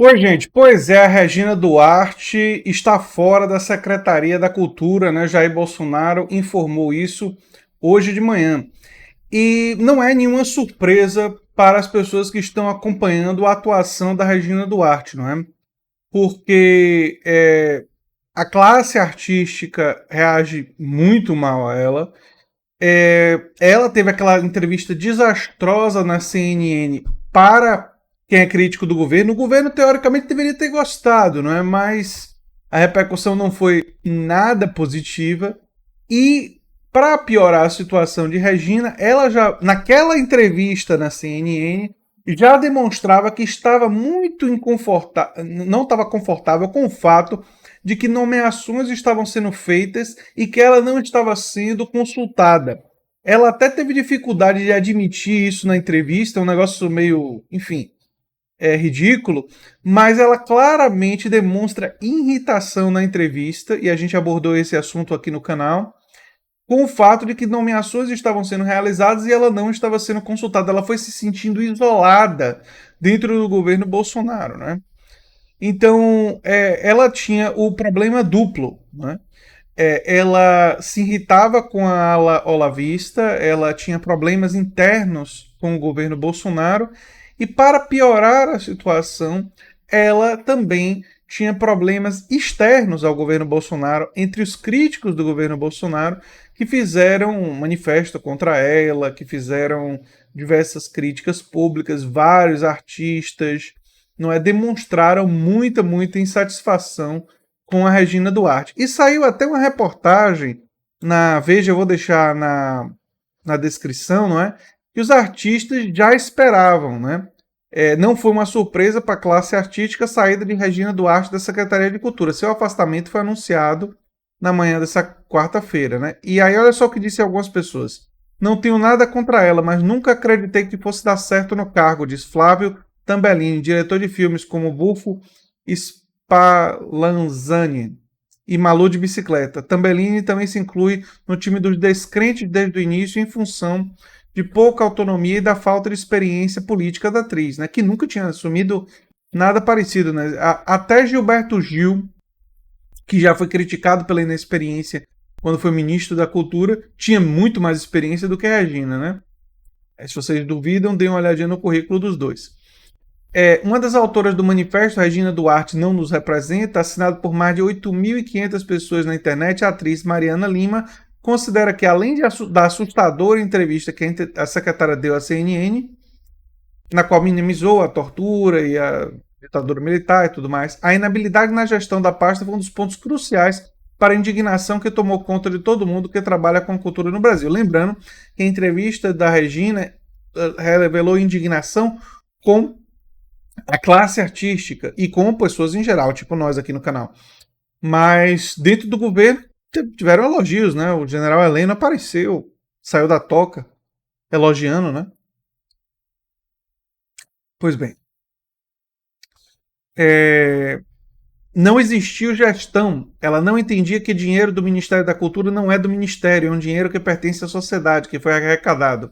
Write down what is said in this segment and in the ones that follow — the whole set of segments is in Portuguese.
Oi, gente. Pois é, a Regina Duarte está fora da Secretaria da Cultura, né? Jair Bolsonaro informou isso hoje de manhã. E não é nenhuma surpresa para as pessoas que estão acompanhando a atuação da Regina Duarte, não é? Porque a classe artística reage muito mal a ela. Ela teve aquela entrevista desastrosa na CNN para quem é crítico do governo. O governo, teoricamente, deveria ter gostado, não é? Mas a repercussão não foi nada positiva. E, para piorar a situação de Regina, ela já, naquela entrevista na CNN, já demonstrava que estava muito inconfortável, não estava confortável com o fato de que nomeações estavam sendo feitas e que ela não estava sendo consultada. Ela até teve dificuldade de admitir isso na entrevista, um negócio meio, enfim, ridículo, mas ela claramente demonstra irritação na entrevista, e a gente abordou esse assunto aqui no canal, com o fato de que nomeações estavam sendo realizadas e ela não estava sendo consultada. Ela foi se sentindo isolada dentro do governo Bolsonaro, né? Então, ela tinha o problema duplo, né? Ela se irritava com a ala olavista, ela tinha problemas internos com o governo Bolsonaro, e para piorar a situação, ela também tinha problemas externos ao governo Bolsonaro, entre os críticos do governo Bolsonaro, que fizeram um manifesto contra ela, que fizeram diversas críticas públicas, vários artistas, não é, demonstraram muita insatisfação com a Regina Duarte. E saiu até uma reportagem na Veja, eu vou deixar na descrição, não é? Que os artistas já esperavam, né? Não foi uma surpresa para a classe artística a saída de Regina Duarte da Secretaria de Cultura. Seu afastamento foi anunciado na manhã dessa quarta-feira, né? E aí olha só o que disse algumas pessoas. Não tenho nada contra ela, mas nunca acreditei que fosse dar certo no cargo, diz Flávio Tambellini, diretor de filmes como Bufo Spallanzani e Malu de Bicicleta. Tambellini também se inclui no time dos descrentes desde o início em função de pouca autonomia e da falta de experiência política da atriz, né, que nunca tinha assumido nada parecido. Né? Até Gilberto Gil, que já foi criticado pela inexperiência quando foi ministro da Cultura, tinha muito mais experiência do que a Regina. Né? Se vocês duvidam, deem uma olhadinha no currículo dos dois. Uma das autoras do manifesto, Regina Duarte Não Nos Representa, assinado por mais de 8.500 pessoas na internet, a atriz Mariana Lima considera que, além da assustadora entrevista que a secretária deu à CNN, na qual minimizou a tortura e a ditadura militar e tudo mais, a inabilidade na gestão da pasta foi um dos pontos cruciais para a indignação que tomou conta de todo mundo que trabalha com cultura no Brasil. Lembrando que a entrevista da Regina revelou indignação com a classe artística e com pessoas em geral, tipo nós aqui no canal. Mas dentro do governo tiveram elogios, né? O general Heleno apareceu, saiu da toca, elogiando, né? Pois bem. Não existiu gestão. Ela não entendia que dinheiro do Ministério da Cultura não é do Ministério, é um dinheiro que pertence à sociedade, que foi arrecadado.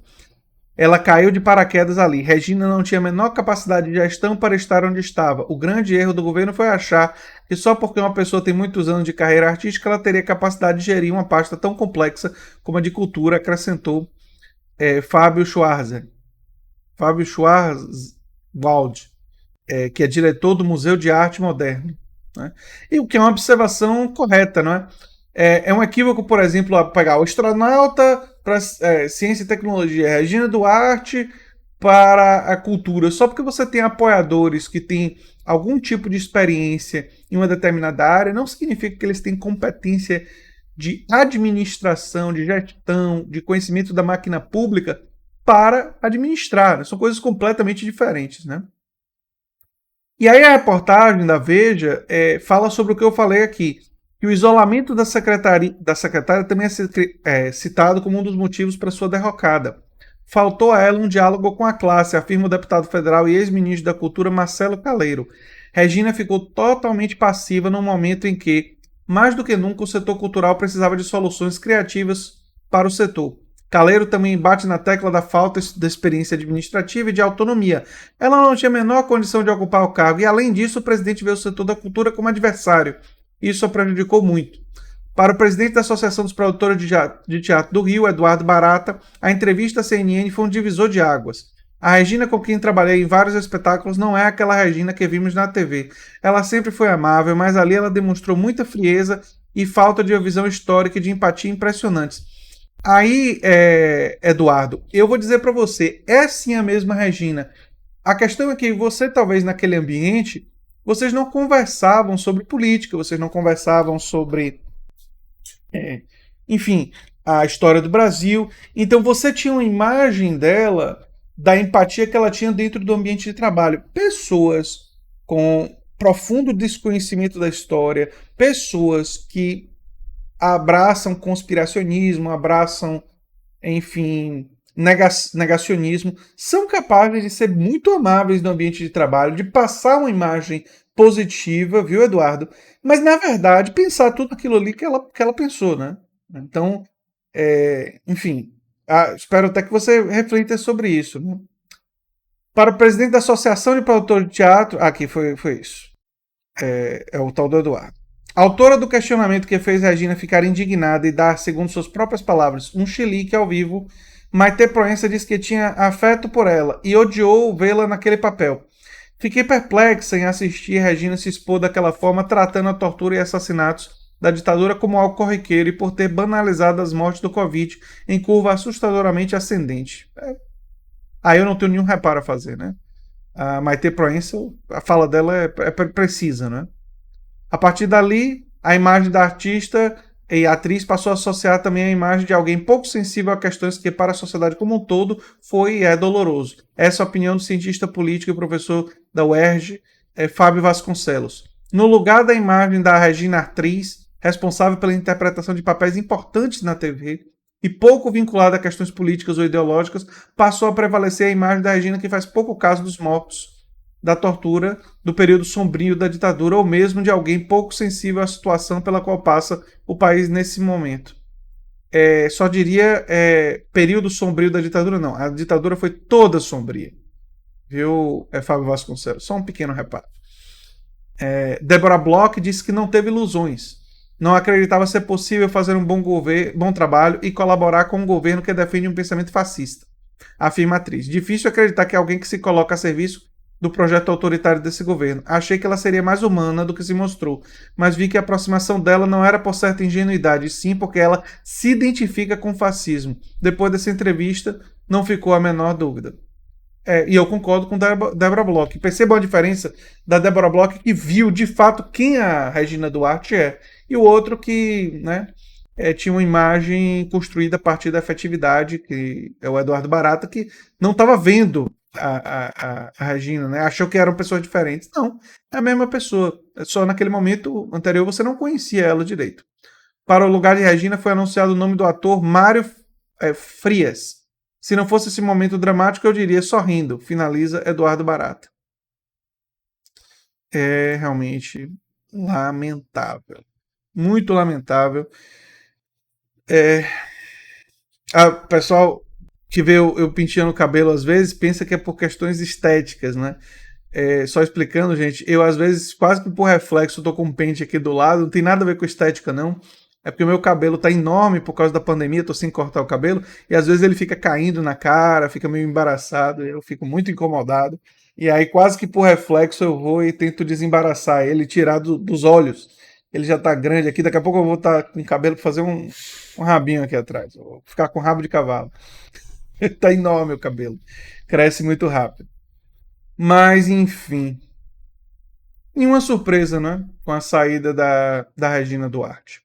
Ela caiu de paraquedas ali. Regina não tinha a menor capacidade de gestão para estar onde estava. O grande erro do governo foi achar que só porque uma pessoa tem muitos anos de carreira artística, ela teria capacidade de gerir uma pasta tão complexa como a de cultura, acrescentou Fábio Schwarzer. Fábio Schwarzwald, que é diretor do Museu de Arte Moderna. Né? E o que é uma observação correta, não é? É um equívoco, por exemplo, pegar o astronauta para ciência e tecnologia, Regina Duarte para a cultura. Só porque você tem apoiadores que têm algum tipo de experiência em uma determinada área, não significa que eles têm competência de administração, de gestão, de conhecimento da máquina pública para administrar. São coisas completamente diferentes, né? E aí a reportagem da Veja fala sobre o que eu falei aqui, que o isolamento da secretária também é citado como um dos motivos para sua derrocada. Faltou a ela um diálogo com a classe, afirma o deputado federal e ex-ministro da Cultura Marcelo Caleiro. Regina ficou totalmente passiva no momento em que, mais do que nunca, o setor cultural precisava de soluções criativas para o setor. Caleiro também bate na tecla da falta de experiência administrativa e de autonomia. Ela não tinha a menor condição de ocupar o cargo e, além disso, o presidente vê o setor da cultura como adversário. Isso a prejudicou muito. Para o presidente da Associação dos Produtores de Teatro do Rio, Eduardo Barata, a entrevista à CNN foi um divisor de águas. A Regina com quem trabalhei em vários espetáculos não é aquela Regina que vimos na TV. Ela sempre foi amável, mas ali ela demonstrou muita frieza e falta de uma visão histórica e de empatia impressionantes. Aí, Eduardo, eu vou dizer para você, é sim a mesma Regina. A questão é que você, talvez naquele ambiente, vocês não conversavam sobre política, vocês não conversavam sobre, é, enfim, a história do Brasil. Então você tinha uma imagem dela, da empatia que ela tinha dentro do ambiente de trabalho. Pessoas com profundo desconhecimento da história, pessoas que abraçam conspiracionismo, abraçam, enfim, negacionismo, são capazes de ser muito amáveis no ambiente de trabalho, de passar uma imagem positiva, viu, Eduardo? Mas, na verdade, pensar tudo aquilo ali que ela pensou, né? Então, enfim, espero até que você reflita sobre isso, né? Para o presidente da Associação de Produtores de Teatro, aqui foi isso. É o tal do Eduardo. A autora do questionamento que fez Regina ficar indignada e dar, segundo suas próprias palavras, um chilique ao vivo, Maite Proença disse que tinha afeto por ela e odiou vê-la naquele papel. Fiquei perplexa em assistir Regina se expor daquela forma, tratando a tortura e assassinatos da ditadura como algo corriqueiro e por ter banalizado as mortes do Covid em curva assustadoramente ascendente. Aí eu não tenho nenhum reparo a fazer, né? A Maite Proença, a fala dela é precisa, né? A partir dali, a imagem da artista e atriz passou a associar também a imagem de alguém pouco sensível a questões que, para a sociedade como um todo, foi e é doloroso. Essa é a opinião do cientista político e professor da UERJ, Fábio Vasconcelos. No lugar da imagem da Regina atriz, responsável pela interpretação de papéis importantes na TV, e pouco vinculada a questões políticas ou ideológicas, passou a prevalecer a imagem da Regina que faz pouco caso dos mortos, da tortura, do período sombrio da ditadura, ou mesmo de alguém pouco sensível à situação pela qual passa o país nesse momento. Só diria período sombrio da ditadura, não. A ditadura foi toda sombria. Viu, Fábio Vasconcelos? Só um pequeno reparo. Débora Bloch disse que não teve ilusões. Não acreditava ser possível fazer um bom trabalho e colaborar com um governo que defende um pensamento fascista. Afirma a atriz. Difícil acreditar que alguém que se coloca a serviço do projeto autoritário desse governo. Achei que ela seria mais humana do que se mostrou, mas vi que a aproximação dela não era por certa ingenuidade, sim porque ela se identifica com o fascismo. Depois dessa entrevista, não ficou a menor dúvida. E eu concordo com Débora Bloch. Percebam a diferença da Débora Bloch, que viu de fato quem a Regina Duarte é, e o outro que, né, tinha uma imagem construída a partir da afetividade, que é o Eduardo Barata, que não estava vendo a Regina, né? Achou que eram pessoas diferentes. Não, é a mesma pessoa. Só naquele momento anterior você não conhecia ela direito. Para o lugar de Regina foi anunciado o nome do ator Mário Frias. Se não fosse esse momento dramático, eu diria sorrindo. Finaliza Eduardo Barata. É realmente lamentável. Muito lamentável. Pessoal que vê eu penteando o cabelo às vezes pensa que é por questões estéticas, né? Só explicando, gente, eu às vezes quase que por reflexo tô com um pente aqui do lado, não tem nada a ver com estética não, é porque o meu cabelo tá enorme por causa da pandemia, tô sem cortar o cabelo, e às vezes ele fica caindo na cara, fica meio embaraçado, eu fico muito incomodado, e aí quase que por reflexo eu vou e tento desembaraçar ele, tirar dos olhos, ele já tá grande aqui, daqui a pouco eu vou estar com o cabelo pra fazer um rabinho aqui atrás, eu vou ficar com rabo de cavalo. Tá enorme o cabelo, cresce muito rápido. Mas, enfim, nenhuma surpresa, né? Com a saída da Regina Duarte.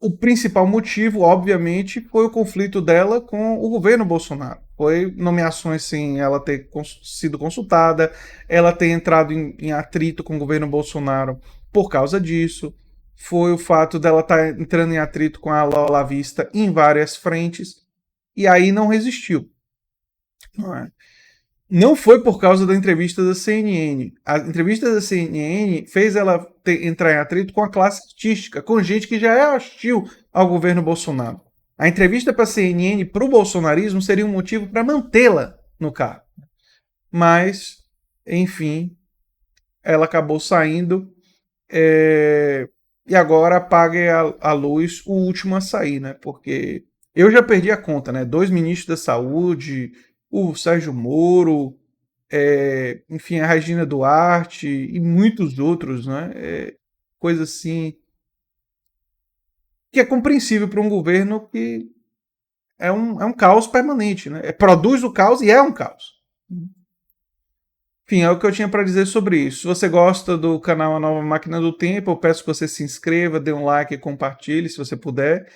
O principal motivo, obviamente, foi o conflito dela com o governo Bolsonaro. Foi nomeações sem ela ter sido consultada, ela ter entrado em atrito com o governo Bolsonaro por causa disso. Foi o fato dela estar entrando em atrito com a Lola Vista em várias frentes. E aí não resistiu. Não é? Não foi por causa da entrevista da CNN. A entrevista da CNN fez ela entrar em atrito com a classe artística, com gente que já é hostil ao governo Bolsonaro. A entrevista para a CNN para o bolsonarismo seria um motivo para mantê-la no cargo. Mas, enfim, ela acabou saindo e agora apague a luz o último a sair, né? Porque eu já perdi a conta, né? 2 ministros da saúde, o Sérgio Moro, enfim, a Regina Duarte e muitos outros, né? Coisa assim que é compreensível para um governo que é um caos permanente, né? Produz o caos e é um caos. Enfim, é o que eu tinha para dizer sobre isso. Se você gosta do canal A Nova Máquina do Tempo, eu peço que você se inscreva, dê um like e compartilhe, se você puder.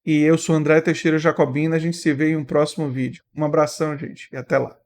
E eu sou André Teixeira Jacobina, a gente se vê em um próximo vídeo. Um abração, gente, e até lá.